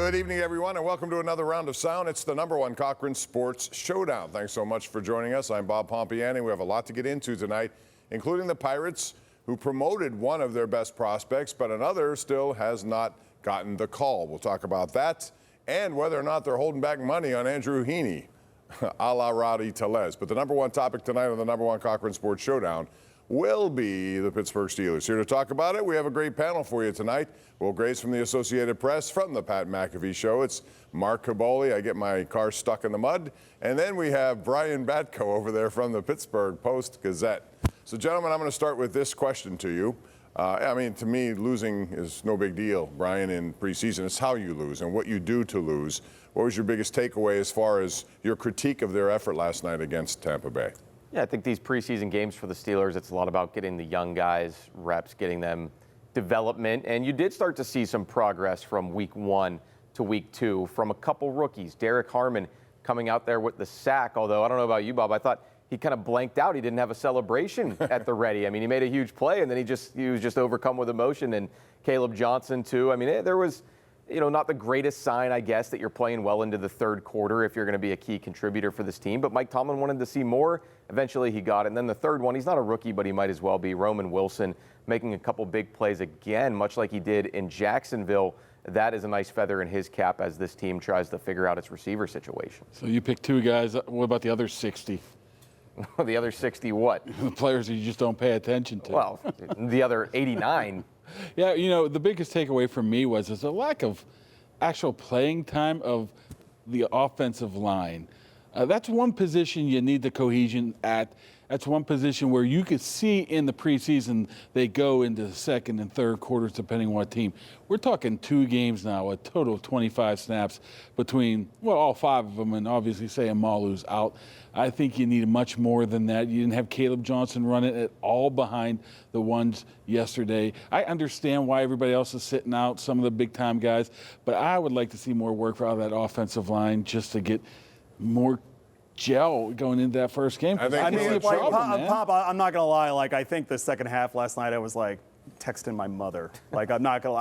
Good evening, everyone, and welcome to another round of sound. It's the #1 Cochran Sports Showdown. Thanks so much for joining us. I'm Bob Pompeani. We have a lot to get into tonight, including the Pirates, who promoted one of their best prospects, but another still has not gotten the call. We'll talk about that and whether or not they're holding back money on Andrew Heaney, a la Rowdy Tellez. But the #1 topic tonight on the #1 Cochran Sports Showdown will be the Pittsburgh Steelers. Here to talk about it, we have a great panel for you tonight. Will Grace from the Associated Press, from the Pat McAfee Show. It's Mark Kaboly. I get my car stuck in the mud. And then we have Brian Batko over there from the Pittsburgh Post-Gazette. So, gentlemen, I'm going to start with this question to you. I mean, to me, losing is no big deal, Brian, in preseason. It's how you lose and what you do to lose. What was your biggest takeaway as far as your critique of their effort last night against Tampa Bay? Yeah, I think these preseason games for the Steelers, it's a lot about getting the young guys reps, getting them development. And you did start to see some progress from week 1 to week 2 from a couple rookies. Derek Harmon coming out there with the sack, although I don't know about you, Bob. I thought he kind of blanked out. He didn't have a celebration at the ready. I mean, he made a huge play, and then he was just overcome with emotion. And Caleb Johnson, too. I mean, there was, not the greatest sign, I guess, that you're playing well into the third quarter if you're going to be a key contributor for this team. But Mike Tomlin wanted to see more. Eventually he got it. And then the third one, he's not a rookie, but he might as well be. Roman Wilson making a couple big plays again, much like he did in Jacksonville. That is a nice feather in his cap as this team tries to figure out its receiver situation. So you picked 2 guys. What about the other 60? The other 60 what? The players that you just don't pay attention to. Well, the other 89. Yeah, the biggest takeaway from me was a lack of actual playing time of the offensive line. That's one position you need the cohesion at. That's one position where you could see in the preseason they go into the second and third quarters depending on what team. We're talking 2 games now, a total of 25 snaps between, all 5 of them, and obviously Sayamalu's out. I think you need much more than that. You didn't have Caleb Johnson running it all behind the ones yesterday. I understand why everybody else is sitting out, some of the big-time guys, but I would like to see more work out of that offensive line just to get more gel going into that first game. Pop, I'm not gonna lie. I think the second half last night, I was texting my mother. I'm not gonna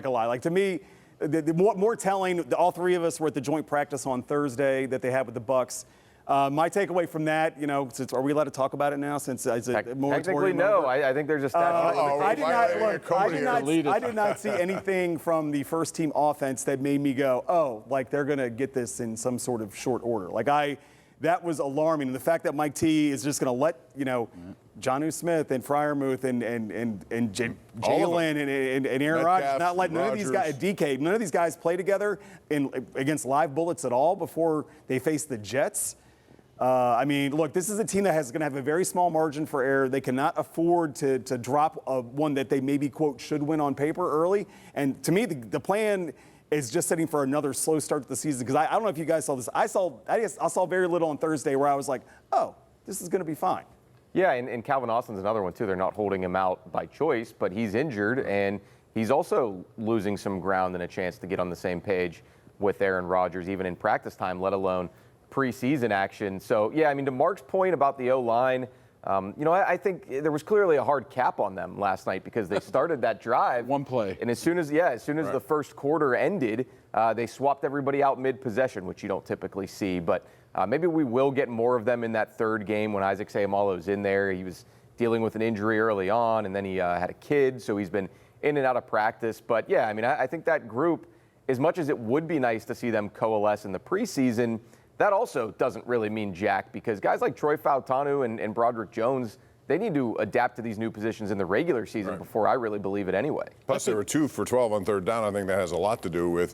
lie. To me, the more telling. All 3 of us were at the joint practice on Thursday that they had with the Bucs. My takeaway from that, since are we allowed to talk about it now? Since it's a technically no. I think there's a statute. I did not see anything from the first team offense that made me go, they're gonna get this in some sort of short order. That was alarming. And the fact that Mike T is just going to let, Jonnu Smith and Freiermuth and Jalen and Aaron Rodgers, not let none of these guys, DK, none of these guys play together against live bullets at all before they face the Jets. Look, this is a team that is going to have a very small margin for error. They cannot afford to drop one that they maybe, quote, should win on paper early. And to me, the plan is just setting for another slow start to the season, because I don't know if you guys saw this. I saw very little on Thursday where I was like, this is going to be fine. Yeah, and Calvin Austin's another one, too. They're not holding him out by choice, but he's injured, and he's also losing some ground and a chance to get on the same page with Aaron Rodgers, even in practice time, let alone preseason action. So, yeah, to Mark's point about the O-line, I think there was clearly a hard cap on them last night because they started that drive. One play. And as soon as the first quarter ended, they swapped everybody out mid-possession, which you don't typically see. But maybe we will get more of them in that third game when Isaac Sayamalu's in there. He was dealing with an injury early on, and then he had a kid, so he's been in and out of practice. But, yeah, I think that group, as much as it would be nice to see them coalesce in the preseason, that also doesn't really mean jack, because guys like Troy Fautanu and Broderick Jones, they need to adapt to these new positions in the regular season before I really believe it anyway. Plus, they were 2 for 12 on third down. I think that has a lot to do with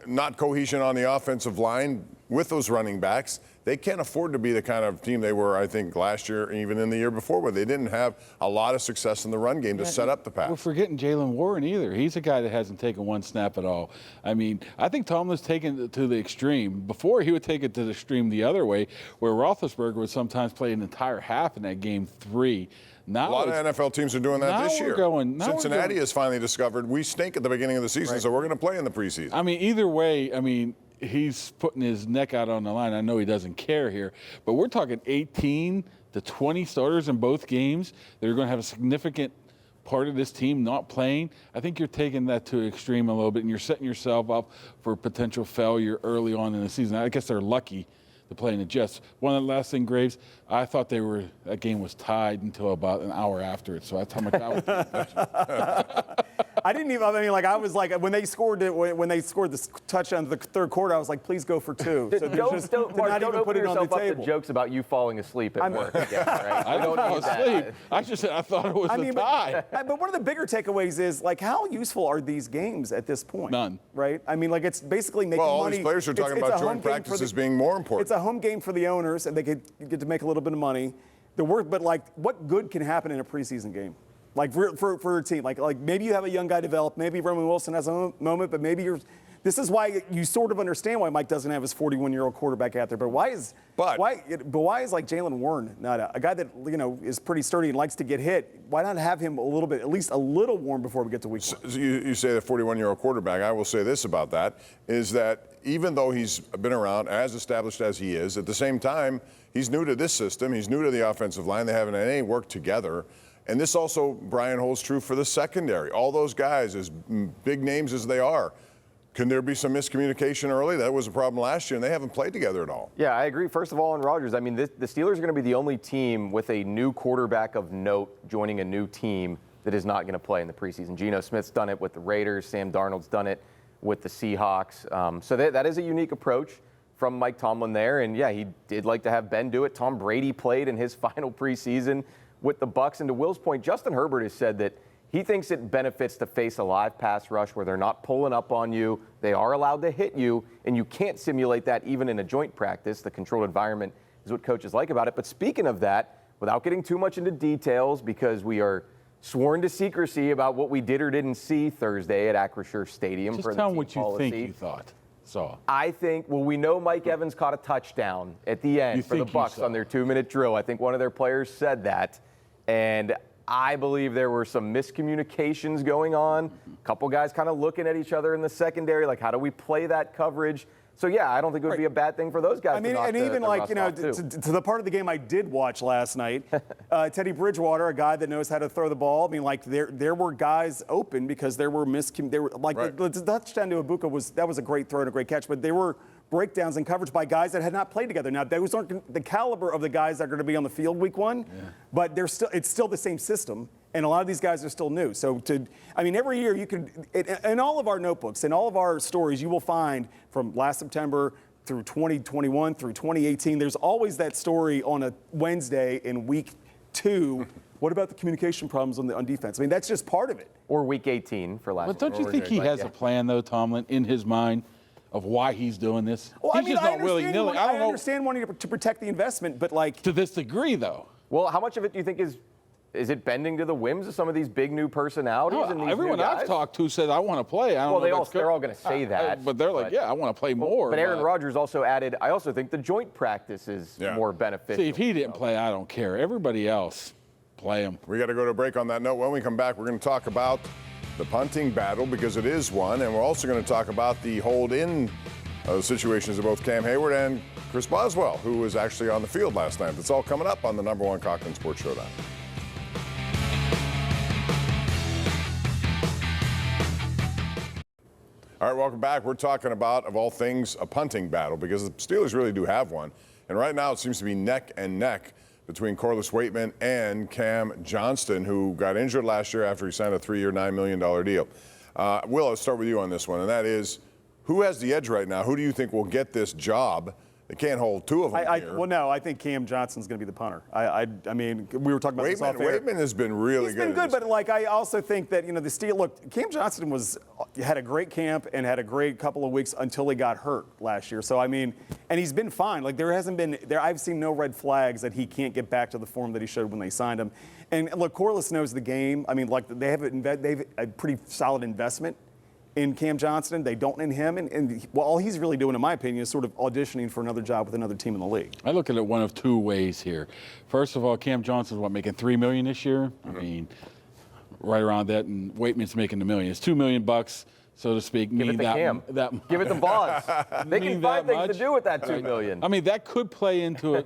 not cohesion on the offensive line with those running backs. They can't afford to be the kind of team they were, I think, last year, even in the year before, where they didn't have a lot of success in the run game to set up the pass. We're forgetting Jalen Warren either. He's a guy that hasn't taken one snap at all. I think Tomlin's taken it to the extreme. Before, he would take it to the extreme the other way, where Roethlisberger would sometimes play an entire half in that game 3. Now a lot of NFL teams are doing that this year. Cincinnati has finally discovered we stink at the beginning of the season, so we're going to play in the preseason. Either way, he's putting his neck out on the line. I know he doesn't care here, but we're talking 18 to 20 starters in both games that are going to have a significant part of this team not playing, I think you're taking that to extreme a little bit, and you're setting yourself up for potential failure early on in the season. I guess they're lucky to play in the Jets. One of the last thing, Graves, I thought that game was tied until about an hour after it, so that's how much I was paying attention. I didn't even. I mean, like I was like when they scored the touchdown in the third quarter, I was like, please go for 2. So Don't open yourself up to jokes about you falling asleep at work again, right? I don't fall asleep. I just said I thought it was a tie. But one of the bigger takeaways is like how useful are these games at this point? None. Right? I mean, like it's basically making money. Well, all these players are talking about joint practices being more important. It's a home game for the owners, and they get to make a little bit of money. But like, what good can happen in a preseason game? Like for a team, like maybe you have a young guy develop, maybe Roman Wilson has a moment, but maybe this is why you sort of understand why Mike doesn't have his 41-year-old quarterback out there. But why is like Jalen Warren not a guy that is pretty sturdy and likes to get hit? Why not have him at least a little warm before we get to week 1? So you say the 41-year-old quarterback. I will say this about that is that even though he's been around as established as he is, at the same time he's new to this system. He's new to the offensive line. They haven't had any work together. And this also, Brian, holds true for the secondary. All those guys, as big names as they are, can there be some miscommunication early? That was a problem last year, and they haven't played together at all. Yeah, I agree. First of all, on Rodgers, I mean, the Steelers are going to be the only team with a new quarterback of note joining a new team that is not going to play in the preseason. Geno Smith's done it with the Raiders. Sam Darnold's done it with the Seahawks. So that is a unique approach from Mike Tomlin there. And, yeah, he did like to have Ben do it. Tom Brady played in his final preseason with the Bucs. And to Will's point, Justin Herbert has said that he thinks it benefits to face a live pass rush where they're not pulling up on you. They are allowed to hit you, and you can't simulate that even in a joint practice. The controlled environment is what coaches like about it. But speaking of that, without getting too much into details, because we are sworn to secrecy about what we did or didn't see Thursday at Acrisure Stadium. Just tell them what you think you saw. I think, we know Mike Evans caught a touchdown at the end for the Bucs on their 2-minute drill. I think one of their players said that. And I believe there were some miscommunications going on. A couple guys kind of looking at each other in the secondary, like how do we play that coverage? So, yeah, I don't think it would be a bad thing for those guys. I mean, and even like, to the part of the game I did watch last night, Teddy Bridgewater, a guy that knows how to throw the ball. I mean, like there were guys open because there were the touchdown to Ibuka was a great throw and a great catch, but there were breakdowns and coverage by guys that had not played together. Now, those aren't the caliber of the guys that are going to be on the field week 1, but it's still the same system, and a lot of these guys are still new. So, every year you can, in all of our notebooks, in all of our stories, you will find from last September through 2021 through 2018, there's always that story on a Wednesday in week 2. What about the communication problems on defense? I mean, that's just part of it. Or week 18 for last. But don't you think he has a plan, though, Tomlin, in his mind of why he's doing this? Well, he's just not willy-nilly. I understand wanting to protect the investment, but like to this degree, though. Well, how much of it do you think is it bending to the whims of some of these big new personalities? No, and these everyone new guys? I've talked to said I want to play. They're all going to say that. But they're like, yeah, I want to play more. But Aaron Rodgers also added, I also think the joint practice is more beneficial. See, if he didn't play, I don't care. Everybody else, play him. We got to go to a break on that note. When we come back, we're going to talk about the punting battle because it is one, and we're also going to talk about the hold-in situations of both Cam Hayward and Chris Boswell, who was actually on the field last night. That's all coming up on the #1 Cochran Sports Showdown. All right, welcome back. We're talking about, of all things, a punting battle because the Steelers really do have one. And right now it seems to be neck and neck between Corliss Waitman and Cam Johnston, who got injured last year after he signed a 3-year, $9 million deal. Will, let's start with you on this one, and that is, who has the edge right now? Who do you think will get this job? They can't hold two of them here. Well, no, I think Cam Johnston's going to be the punter. I mean, we were talking about this off air. Waitman has been really good. He's been good, but like I also think that the Steelers. Look, Cam Johnston had a great camp and had a great couple of weeks until he got hurt last year. So I mean, and he's been fine. Like I've seen no red flags that he can't get back to the form that he showed when they signed him. And look, Corliss knows the game. I mean, like they have a pretty solid investment in Cam Johnston. They don't in him. And all he's really doing, in my opinion, is sort of auditioning for another job with another team in the league. I look at it one of two ways here. First of all, Cam Johnston's making $3 million this year? I mean, right around that, and Waitman's making $1 million. It's $2 million, so to speak. Give it to Cam. Give it to Boss. They can find things to do with that $2 million. I mean, that could play into it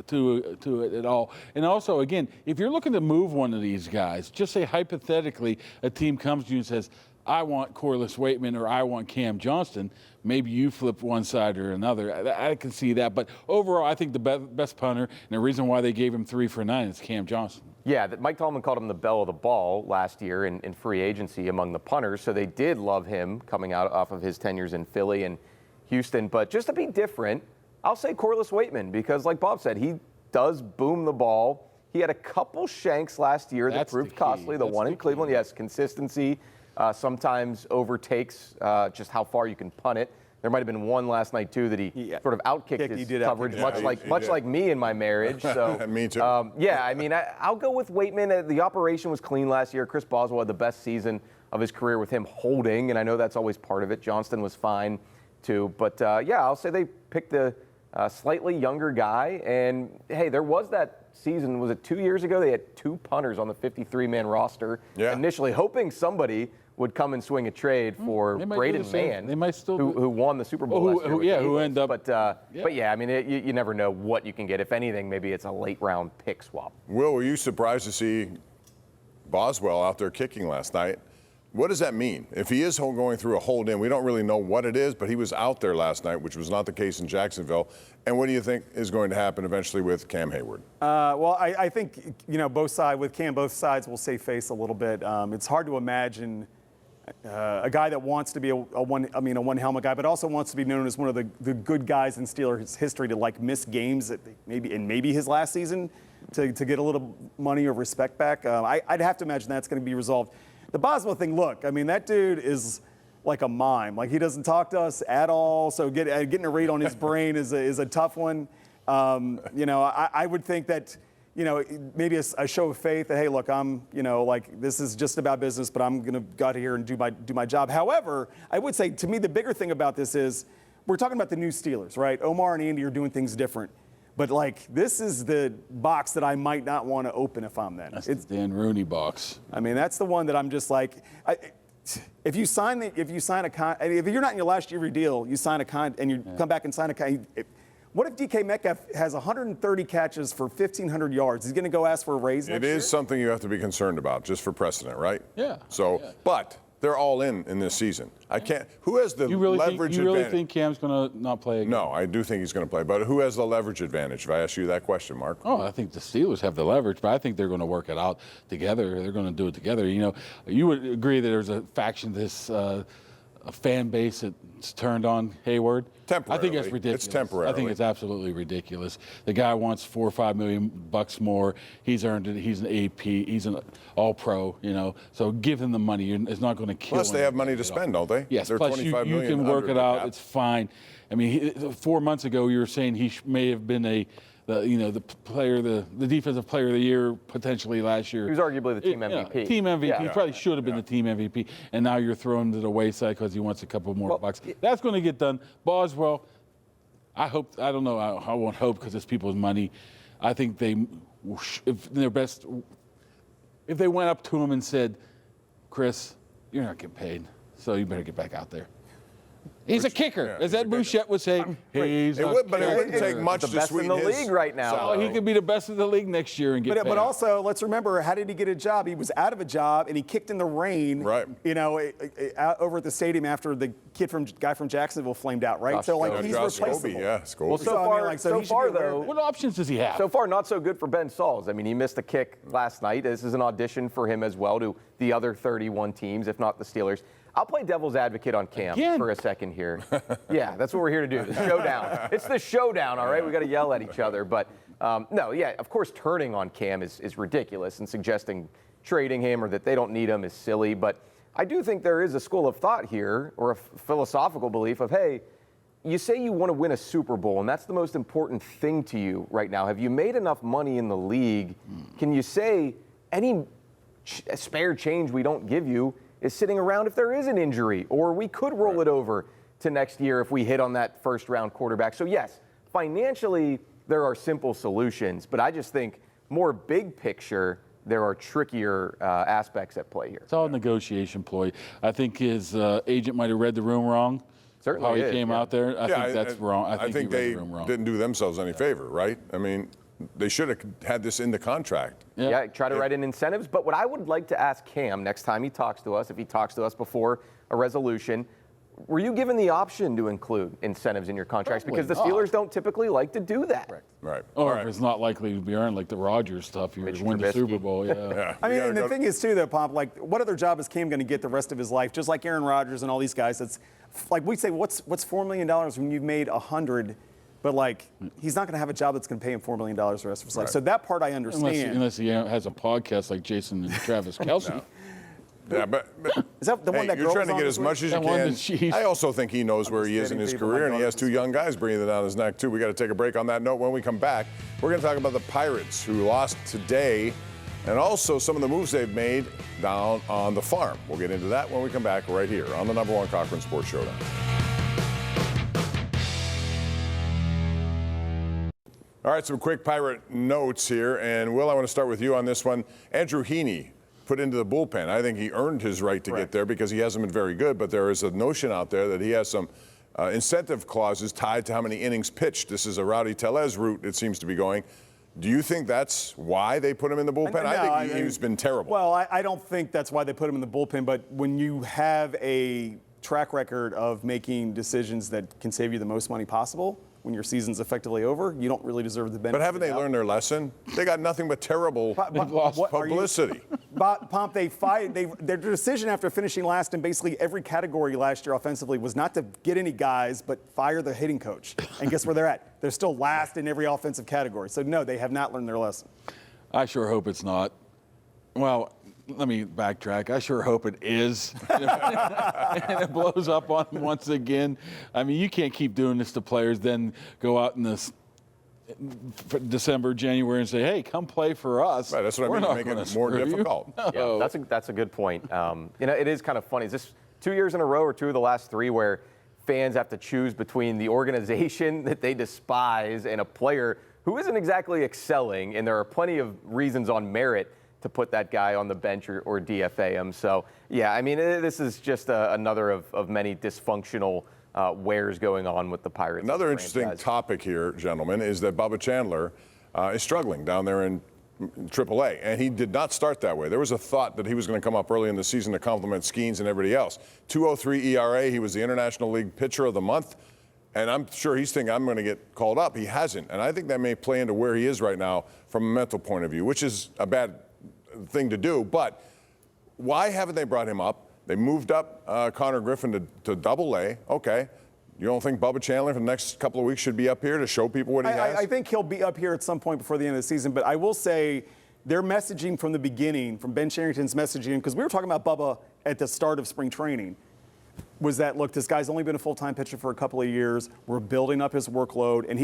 to it at all. And also, again, if you're looking to move one of these guys, just say hypothetically a team comes to you and says, I want Corliss Waitman or I want Cam Johnston, maybe you flip one side or another. I can see that. But overall, I think the best punter, and the reason why they gave him 3 for 9 is Cam Johnston. Yeah, Mike Tomlin called him the belle of the ball last year in free agency among the punters, so they did love him coming out off of his tenures in Philly and Houston. But just to be different, I'll say Corliss Waitman, because like Bob said, he does boom the ball. He had a couple shanks last year that proved costly. The one in Cleveland, yes, consistency sometimes overtakes just how far you can punt it. There might have been one last night too that he sort of outkicked his coverage, much like me in my marriage. So me too. Yeah, I mean, I'll go with Waitman. The operation was clean last year. Chris Boswell had the best season of his career with him holding, and I know that's always part of it. Johnston was fine too, but yeah, I'll say they picked the slightly younger guy. And hey, there was that season. Was it 2 years ago? They had 2 punters on the 53-man roster. Yeah. Initially hoping somebody would come and swing a trade for Braden Mann, they might still who won the Super Bowl last year. Who end up. But yeah, I mean, you never know what you can get. If anything, maybe it's a late round pick swap. Will, were you surprised to see Boswell out there kicking last night? What does that mean? If he is going through a hold in, we don't really know what it is, but he was out there last night, which was not the case in Jacksonville. And what do you think is going to happen eventually with Cam Hayward? Well, I think, both sides will save face a little bit. It's hard to imagine a guy that wants to be a one helmet guy, but also wants to be known as one of the good guys in Steelers history to miss games that maybe his last season to get a little money or respect back. I'd have to imagine that's going to be resolved. The Boswell thing, look, I mean, that dude is like a mime. He doesn't talk to us at all. So getting a read on his brain is a tough one. I would think that, maybe a show of faith that, hey, look, I'm, this is just about business, but I'm going to go out here and do my job. However, I would say, to me, the bigger thing about this is we're talking about the new Steelers, right? Omar and Andy are doing things different. But, this is the box that I might not want to open if I'm them. That's the Dan Rooney box. I mean, that's the one that I'm just if you're not in your last year of your deal, you sign and you come back and sign a what if DK Metcalf has 130 catches for 1,500 yards? He's going to go ask for a raise next year? It is something you have to be concerned about, just for precedent, right? Yeah. So, but they're all in this season. I can't. Who has the leverage advantage? You really think Cam's going to not play again? No, I do think he's going to play. But who has the leverage advantage? If I ask you that question, Mark. Oh, I think the Steelers have the leverage, but I think they're going to work it out together. They're going to do it together. You would agree that there's a faction, a fan base that's turned on Hayward. Temporarily. I think that's ridiculous. It's temporary. I think it's absolutely ridiculous. The guy wants $4 or $5 million more. He's earned it. He's an AP. He's an All-Pro. So give him the money. It's not going to kill him. Plus, they have money to spend, don't they? Yes. They're Plus, you can work it out. It's fine. I mean, 4 months ago, you were saying he may have been the defensive player of the year potentially last year. He was arguably the team MVP. Team MVP. Yeah. He probably should have been the team MVP. And now you're throwing him to the wayside because he wants a couple more bucks. That's going to get done. Boswell, I don't know. I won't hope because it's people's money. I think if they went up to him and said, Chris, you're not getting paid, so you better get back out there. He's a kicker. As Ed Bouchette would say, he's a kicker. But it wouldn't take much to sweeten the league right now. He could be the best in the league next year and get paid. But also, let's remember, how did he get a job? He was out of a job, and he kicked in the rain, right? Out over at the stadium after the guy from Jacksonville flamed out, right? He's replaceable. Scobie. Well, so far, though, what options does he have? So far, not so good for Ben Sauls. I mean, he missed a kick last night. This is an audition for him as well to the other 31 teams, if not the Steelers. I'll play devil's advocate on Cam for a second here. Yeah, that's what we're here to do, the showdown. It's the showdown, all right? We got to yell at each other. But, no, yeah, of course, turning on Cam is ridiculous, and suggesting trading him or that they don't need him is silly. But I do think there is a school of thought here, or a philosophical belief of, hey, you say you want to win a Super Bowl, and that's the most important thing to you right now. Have you made enough money in the league? Can you say any spare change we don't give you is sitting around if there is an injury, or we could roll it over to next year if we hit on that first-round quarterback? So, yes, financially, there are simple solutions, but I just think more big picture, there are trickier aspects at play here. It's all a negotiation ploy. I think his agent might have read the room wrong. Certainly how he came out there. I think that's wrong. I think they didn't do themselves any favor, right? I mean, they should have had this in the contract. Yeah, try to write in incentives. But what I would like to ask Cam next time he talks to us, if he talks to us before a resolution, were you given the option to include incentives in your contracts? Probably Because the Steelers don't typically like to do that. Right. Or All if it's not likely to be earned, like the Rodgers stuff, you win the Trubisky. Super Bowl. Yeah. Yeah. I mean, You and gotta the thing is, too, though, Pomp, like, what other job is Cam going to get the rest of his life? Just like Aaron Rodgers and all these guys. It's like we say, what's $4 million when you've made 100? But, like, he's not going to have a job that's going to pay him $4 million the rest of his life. Right. So that part I understand. Unless he has a podcast like Jason and Travis Kelce. Yeah, but Is that the one that you're girl trying to was on get this as much week? as you That one can. that she- I also think he knows where he is in his kidding people, career, my and he has daughter's two young guys breathing down his neck, too. We got to take a break on that note. When we come back, we're going to talk about the Pirates, who lost today, and also some of the moves they've made down on the farm. We'll get into that when we come back right here on the #1 Cochran Sports Showdown. All right, some quick Pirate notes here. And, Will, I want to start with you on this one. Andrew Heaney put into the bullpen. I think he earned his right to get there because he hasn't been very good, but there is a notion out there that he has some incentive clauses tied to how many innings pitched. This is a Rowdy Tellez route, it seems to be going. Do you think that's why they put him in the bullpen? No, I think he's been terrible. Well, I don't think that's why they put him in the bullpen, but when you have a track record of making decisions that can save you the most money possible, when your season's effectively over, you don't really deserve the benefit. But haven't they learned their lesson? They got nothing but terrible publicity. Pomp, their decision after finishing last in basically every category last year offensively was not to get any guys, but fire the hitting coach. And guess where they're at? They're still last in every offensive category. So, no, they have not learned their lesson. I sure hope it's not. Well, let me backtrack. I sure hope it is. And it blows up on them once again. I mean, you can't keep doing this to players, then go out in this December, January and say, hey, come play for us. Right, that's what I mean, making it more difficult. Yeah, that's a good point. It is kind of funny. Is this 2 years in a row or two of the last three where fans have to choose between the organization that they despise and a player who isn't exactly excelling, and there are plenty of reasons on merit to put that guy on the bench or DFA him. So, yeah, I mean, this is just another of many dysfunctional wares going on with the Pirates. Another interesting franchise. topic here, gentlemen, is that Bubba Chandler is struggling down there in AAA, and he did not start that way. There was a thought that he was going to come up early in the season to complement Skeens and everybody else. 2.03 ERA, he was the International League Pitcher of the Month, and I'm sure he's thinking, I'm going to get called up. He hasn't, and I think that may play into where he is right now from a mental point of view, which is a bad thing to do. But why haven't they brought him up? They moved up Connor Griffin to AA. Okay. You don't think Bubba Chandler for the next couple of weeks should be up here to show people what he has? I think he'll be up here at some point before the end of the season, but I will say their messaging from the beginning, from Ben Cherington's messaging, because we were talking about Bubba at the start of spring training, was that, look, this guy's only been a full-time pitcher for a couple of years. We're building up his workload, and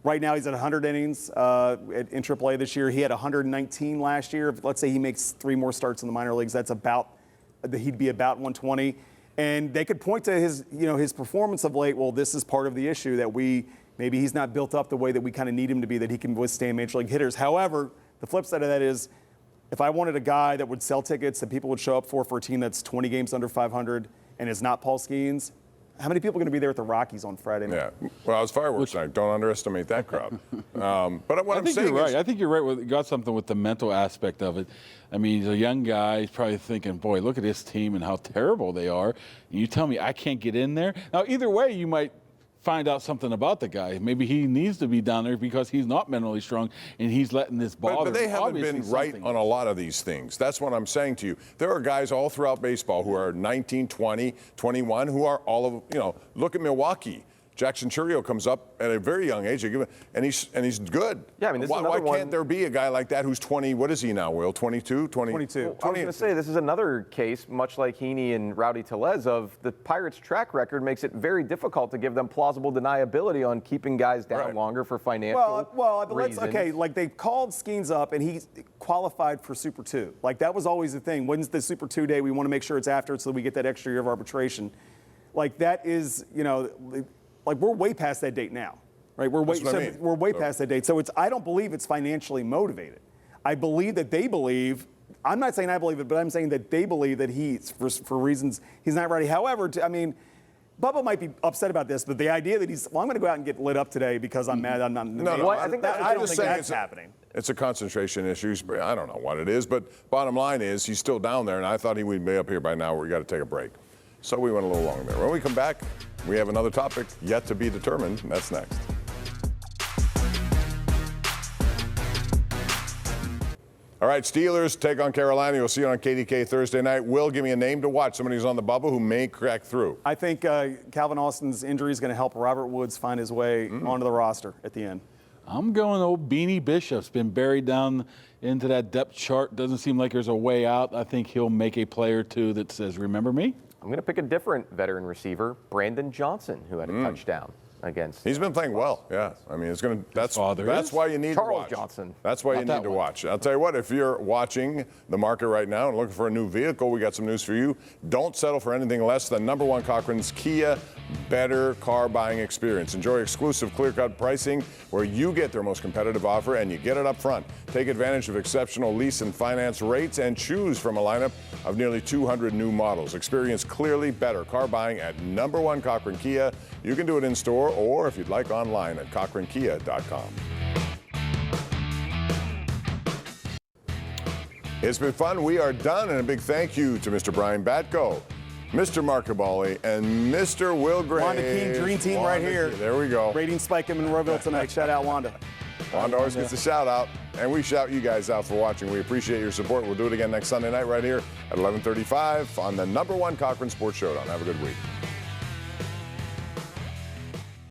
right now he's at 100 innings in AAA this year. He had 119 last year. Let's say he makes 3 more starts in the minor leagues. He'd be about 120. And they could point to his performance of late. Well, this is part of the issue that maybe he's not built up the way that we kind of need him to be, that he can withstand major league hitters. However, the flip side of that is, if I wanted a guy that would sell tickets that people would show up for a team that's 20 games under 500 and is not Paul Skeens, how many people are going to be there at the Rockies on Friday night? Yeah. Well, it's fireworks night. Don't underestimate that crowd. But what I'm saying you're right. is, I think you're right. You got something with the mental aspect of it. I mean, he's a young guy. He's probably thinking, boy, look at this team and how terrible they are. And you tell me I can't get in there? Now, either way, you might find out something about the guy. Maybe he needs to be down there because he's not mentally strong and he's letting this bother but they him. haven't Obviously been right something. on a lot of these things. That's what I'm saying to you. There are guys all throughout baseball who are 19, 20, 21, who are all of, look at Milwaukee. Jackson Churio comes up at a very young age, and he's good. Yeah, I mean, this is why another one. can't there be a guy like that who's 20? What is he now, Will? 22? 22. I was going to say, this is another case, much like Heaney and Rowdy Tellez, of the Pirates' track record makes it very difficult to give them plausible deniability on keeping guys down longer for financial reasons. Like they called Skeens up and he qualified for Super 2. Like that was always the thing. When's the Super 2 day? We want to make sure it's after it so we get that extra year of arbitration. Like that is, like we're way past that date now, right? We're way past that date. So I don't believe it's financially motivated. I believe that they believe. I'm not saying I believe it, but I'm saying that they believe that for reasons he's not ready. However, Bubba might be upset about this, but the idea that he's, well, I'm going to go out and get lit up today because I'm mad I'm not. No, I think I don't think that's it's happening. It's a concentration issue. I don't know what it is, but bottom line is he's still down there, and I thought he would be up here by now. We got to take a break. So we went a little long there. When we come back, we have another topic yet to be determined. That's next. All right, Steelers take on Carolina. You'll see it on KDK Thursday night. Will, give me a name to watch. Somebody who's on the bubble who may crack through. I think Calvin Austin's injury is going to help Robert Woods find his way onto the roster at the end. I'm going old Beanie Bishop's been buried down into that depth chart. Doesn't seem like there's a way out. I think he'll make a play or two that says, remember me? I'm going to pick a different veteran receiver, Brandon Johnson, who had a touchdown against. He's been playing well, yeah. I mean, it's going to. That's why you need Charles to watch. Johnson. That's why you need to watch. I'll tell you what. If you're watching the market right now and looking for a new vehicle, we got some news for you. Don't settle for anything less than #1 Cochran's Kia Better Car Buying Experience. Enjoy exclusive clear-cut pricing where you get their most competitive offer and you get it up front. Take advantage of exceptional lease and finance rates and choose from a lineup of nearly 200 new models. Experience clearly better car buying at #1 Cochran Kia. You can do it in store or, if you'd like, online at cochrankia.com. It's been fun. We are done. And a big thank you to Mr. Brian Batko, Mr. Mark Kaboly, and Mr. Will Graves. Wanda King, dream team right here. There we go. Rating spike in Monroeville tonight. Shout out Wanda. Wanda always gets a shout out, and we shout you guys out for watching. We appreciate your support. We'll do it again next Sunday night right here at 11:35 on the #1 Cochran Sports Showdown. Have a good week.